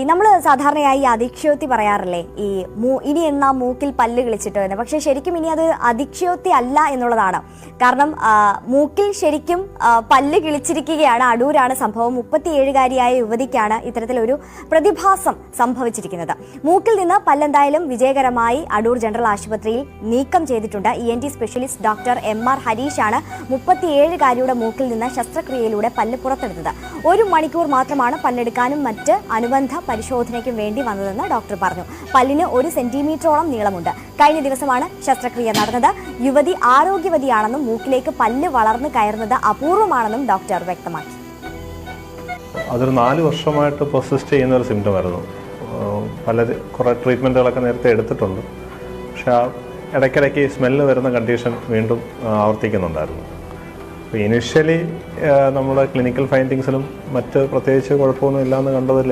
നമ്മൾ സാധാരണയായി അതിക്ഷ്യോക്തി പറയാറില്ലേ, ഇനി എന്നാ മൂക്കിൽ പല്ല് കിളിച്ചിട്ടോ എന്ന്. പക്ഷേ ശരിക്കും ഇനി അത് അതിക്ഷ്യോക്തി അല്ല എന്നുള്ളതാണ്. കാരണം മൂക്കിൽ ശരിക്കും പല്ല് കിളിച്ചിരിക്കുകയാണ്. അടൂരാണ് സംഭവം. 37-കാരിയായ യുവതിക്കാണ് ഇത്തരത്തിലൊരു പ്രതിഭാസം സംഭവിച്ചിരിക്കുന്നത്. മൂക്കിൽ നിന്ന് പല്ലെന്തായാലും വിജയകരമായി അടൂർ ജനറൽ ആശുപത്രിയിൽ നീക്കം ചെയ്തിട്ടുണ്ട്. ENT സ്പെഷ്യലിസ്റ്റ് ഡോക്ടർ MR ഹരീഷാണ് 37-കാരിയുടെ മൂക്കിൽ നിന്ന് ശസ്ത്രക്രിയയിലൂടെ പല്ല് പുറത്തെടുത്തത്. 1 മണിക്കൂർ മാത്രമാണ് പല്ലെടുക്കാനും മറ്റ് അനുബന്ധ പരിശോധനയ്ക്കും വേണ്ടി വന്നതെന്ന് ഡോക്ടർ പറഞ്ഞു. പല്ലിന് 1 സെന്റിമീറ്ററോളം നീളമുണ്ട്. കഴിഞ്ഞ ദിവസമാണ് ശസ്ത്രക്രിയ നടന്നത്. യുവതി ആരോഗ്യവതിയാണെന്നും മൂക്കിലേക്ക് പല്ല് വളർന്നു കയറുന്നത് അപൂർവമാണെന്നും ഡോക്ടർ വ്യക്തമാക്കി. അതൊരു 4 വർഷമായിട്ട് പെർസിസ്റ്റ് ചെയ്യുന്ന ഒരു സിംറ്റം ആയിരുന്നു. കുറേ ട്രീറ്റ്മെൻറ്റുകളൊക്കെ നേരത്തെ എടുത്തിട്ടുണ്ട്. പക്ഷെ ഇടയ്ക്കിടയ്ക്ക് സ്മെല്ല് വരുന്ന കണ്ടീഷൻ വീണ്ടും ആവർത്തിക്കുന്നുണ്ടായിരുന്നു. അപ്പോൾ ഇനിഷ്യലി നമ്മുടെ ക്ലിനിക്കൽ ഫൈൻഡിങ്സിലും മറ്റ് പ്രത്യേകിച്ച് കുഴപ്പമൊന്നും ഇല്ലയെന്ന് കണ്ടതിൽ